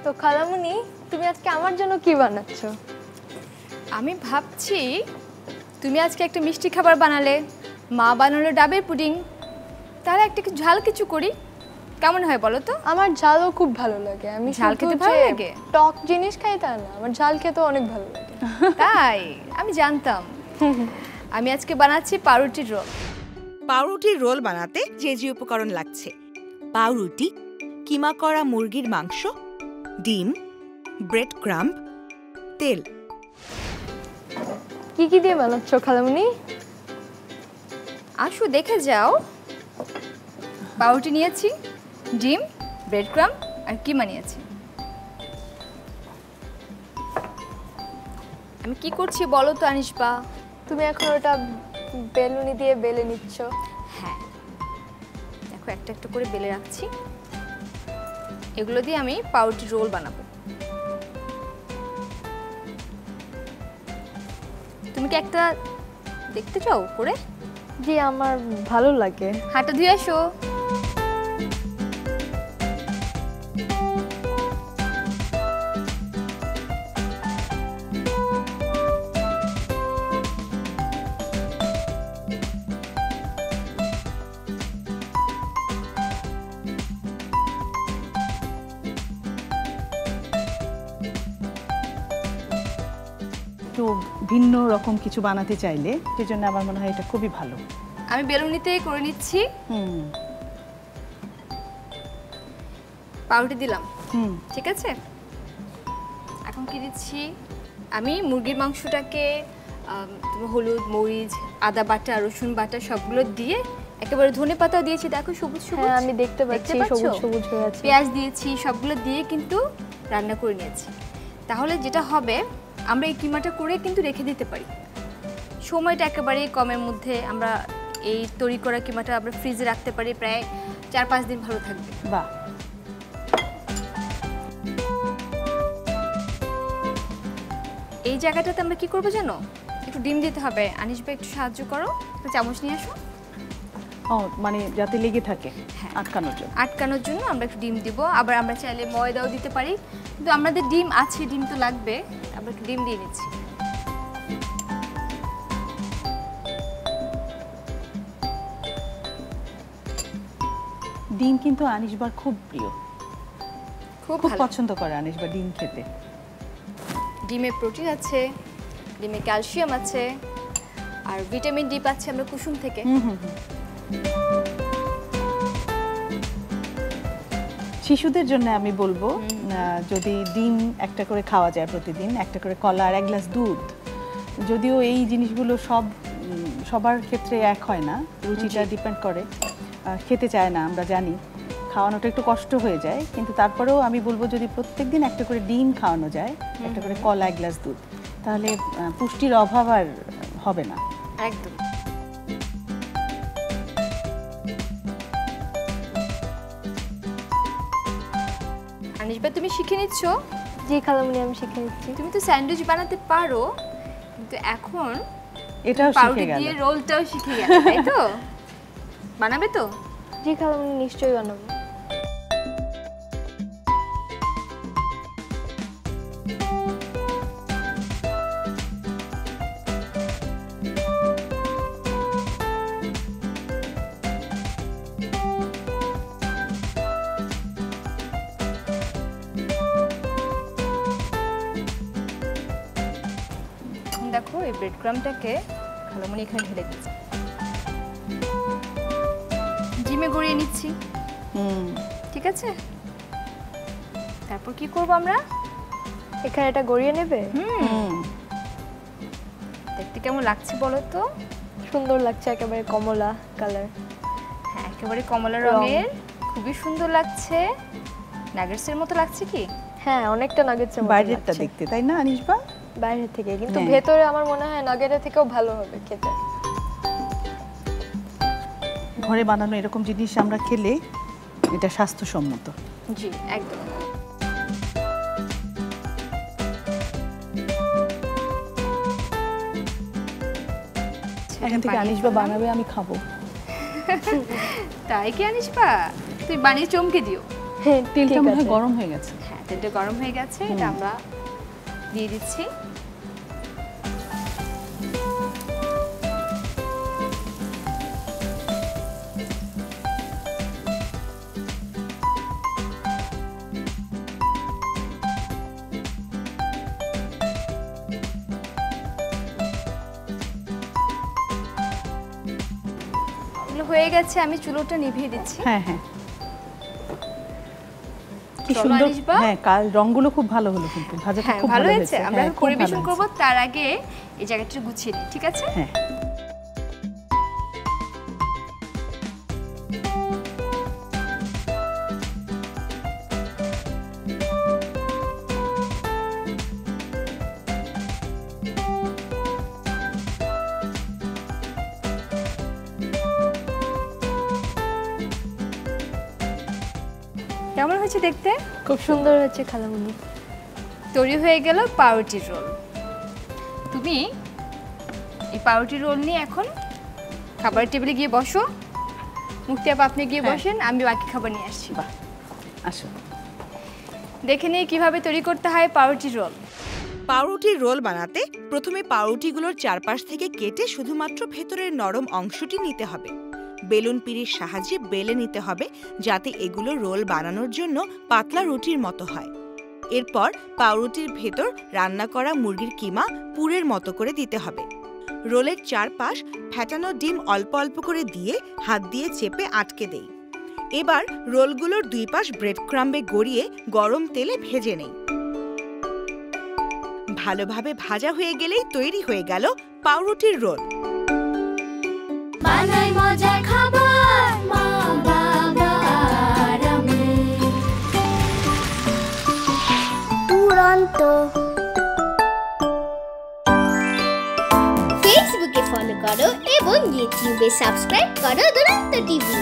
তো খালামুনি তুমি আজকে আমার জন্য কি বানাচ্ছো? আমি ভাবছি তুমি আজকে একটা মিষ্টি খাবার বানালে, মা বানালো ডাবের পুডিং, তাহলে একটা ঝাল কিছু করি, কেমন হয় বলো তো? আমার ঝালও খুব ভালো লাগে। আমি ঝাল খেতে ভালো লাগে? টক জিনিস খাই তা না, আমার ঝাল খেতে অনেক ভালো লাগে। তাই? আমি জানতাম। আমি আজকে বানাচ্ছি পাউরুটির রোল। পাউরুটির রোল বানাতে যে যে উপকরণ লাগছে: পাউরুটি, কিমা করা মুরগির মাংস, ডিম, ব্রেড ক্রাম্ব, তেল। কি কি দিয়ে বানাচ্ছো খালামুনি? আসো দেখে যাও। পাউরুটি নিয়েছি, ডিম, ব্রেড ক্রাম্ব আর কিমা নিয়েছি। আমি কি করছি বলো তো আনিশবা? তুমি এখন ওটা বেলুনি দিয়ে বেলে নিচ্ছ। হ্যাঁ, দেখো একটা একটা করে বেলে রাখছি। এগুলো দিয়ে আমি পাউরুটির রোল বানাবো। তুমি কি একটা দেখতে চাও করে? জি, আমার ভালো লাগে। হাতটা ধুয়ে আসো। একটু ভিন্ন রকম কিছু বানাতে চাইলে সেজন্য আমার মনে হয় এটা খুবই ভালো। আমি বেলুনিতেই করে নিচ্ছি। পাউরুটি দিলাম, ঠিক আছে। এখন কি দিচ্ছি? আমি মুরগির মাংসটাকে হলুদ, মরিচ, আদা বাটা, রসুন বাটা সবগুলো দিয়ে একেবারে ধনেপাতাও দিয়েছি। দেখো সবুজ সবুজ, হ্যাঁ আমি দেখতে পাচ্ছি সবুজ সবুজ হয়ে আছে। পেঁয়াজ দিয়েছি, সবগুলো দিয়ে কিন্তু রান্না করে নিয়েছি। তাহলে যেটা হবে, আমরা এই কিমাটা করে কিন্তু রেখে দিতে পারি। সময়টা একেবারেই কমের মধ্যে আমরা এই তৈরি করা কিমাটা আমরা ফ্রিজে রাখতে পারি, প্রায় 4-5 দিন ভালো থাকবে। বাহ। এই জায়গাটাতে আমরা কি করবো জানো? একটু ডিম দিতে হবে। আনিস ভাই একটু সাহায্য করো, একটা চামচ নিয়ে আসো। ও মানে যাতে লেগে থাকে, আটকানোর জন্য। আটকানোর জন্য আমরা একটু ডিম দিব। আবার আমরা চাইলে ময়দাও দিতে পারি, কিন্তু আমাদের ডিম আছে, ডিম তো লাগবে। আমরা একটু ডিম দিয়ে নিচ্ছি। ডিম কিন্তু আনিশবার খুব প্রিয়, খুব পছন্দ করে আনিশবার ডিম খেতে। ডিমে প্রোটিন আছে, ডিমে ক্যালসিয়াম আছে, আর ভিটামিন ডি পাচ্ছি আমরা কুসুম থেকে। শিশুদের জন্য আমি বলবো, যদি ডিম একটা করে খাওয়া যায় প্রতিদিন, একটা করে কলা আর 1 গ্লাস দুধ। যদিও এই জিনিসগুলো সবার ক্ষেত্রে এক হয় না, রুচিটা ডিপেন্ড করে, খেতে চায় না আমরা জানি, খাওয়ানোটা একটু কষ্ট হয়ে যায়, কিন্তু তারপরেও আমি বলবো যদি প্রত্যেকদিন একটা করে ডিম খাওয়ানো যায়, একটা করে কলা, 1 গ্লাস দুধ, তাহলে পুষ্টির অভাব আর হবে না। একদম। আনিস ভাই তুমি শিখে নিচ্ছ? জি খালামুনি, আমি শিখে নিচ্ছি। তুমি তো স্যান্ডউইচ বানাতে পারো, কিন্তু এখন এটাও শিখে গেল, দিয়ে রোলটাও শিখে গেল, তাই তো? বানাবে তো? জি খালামুনি, নিশ্চয়ই বানাবো। দেখো এই ব্রেড ক্রাম্বটাকে খালামুনি এখানে ঢেলে দিচ্ছি, জিমে গড়িয়ে নিচ্ছি। ঠিক আছে, তারপর কি করব আমরা? এখানে এটা গড়িয়ে নেবে। দেখতে কেমন লাগছে বলো তো? সুন্দর লাগছে, একেবারে কমলা কালার। হ্যাঁ, একেবারে কমলা রঙের, খুবই সুন্দর লাগছে। নাগেটসের মতো লাগছে কি? হ্যাঁ, অনেকটা নাগেটসের মতো বাইরেরটা দেখতে, তাই না আনিশবা? বাইরে থেকে, কিন্তু ভেতরে আমার মনে হয় নাগেটের থেকেও ভালো হবে খেতে। ঘরে বানানো এরকম জিনিস আমরা খেলে এটা স্বাস্থ্যসম্মত। জি একদম। এখন থেকে আনিশবা বানাবে, আমি খাবো। তাই কি আনিশবা? তুই বানিয়ে চমকে দিও। তেলটা মনে হয় গরম হয়ে গেছে। হ্যাঁ, তেলটা গরম হয়ে গেছে, এটা আমরা দিয়ে দিচ্ছি। হয়ে গেছে, আমি চুলোটা নিভিয়ে দিচ্ছি। হ্যাঁ হ্যাঁ, কি সুন্দর। হ্যাঁ, রংগুলো খুব ভালো হলো, কিন্তু ভাজাটা খুব ভালো হয়েছে। আমরা পরিবেশন করব, তার আগে এই জায়গাটা গুছিয়ে নিই, ঠিক আছে? হ্যাঁ। কেমন হয়েছে দেখতে? খুব সুন্দর হয়েছে খালামণি। তৈরি হয়ে গেল পাউরুটি রোল। তুমি এই পাউরুটি রোল নিয়ে এখন খাবার টেবিলে গিয়ে বসো। মুক্তি আপা আপনি গিয়ে বসেন, আমি বাকি খাবার নিয়ে আসছি। বাহ, আসো দেখে নিই কিভাবে তৈরি করতে হয় পাউরুটি রোল। পাউরুটির রোল বানাতে প্রথমে পাউরুটিগুলোর চারপাশ থেকে কেটে শুধুমাত্র ভেতরের নরম অংশটি নিতে হবে। বেলুন পিঁড়ির সাহায্যে বেলে নিতে হবে, যাতে এগুলো রোল বানানোর জন্য পাতলা রুটির মতো হয়। এরপর পাউরুটির ভেতর রান্না করা মুরগির কিমা পুরের মতো করে দিতে হবে। রোলের চারপাশ ফ্যাটানো ডিম অল্প অল্প করে দিয়ে হাত দিয়ে চেপে আটকে দেই। এবার রোলগুলোর দুই পাশ ব্রেড ক্রাম্বে গড়িয়ে গরম তেলে ভেজে নেই। ভালোভাবে ভাজা হয়ে গেলেই তৈরি হয়ে গেল পাউরুটির রোল। বানাই মজার খাবার মা বাবা আর আমি। দুরন্ত। ফেসবুকে ফলো করো এবং ইউটিউবে সাবস্ক্রাইব করো দুরন্ত টিভি।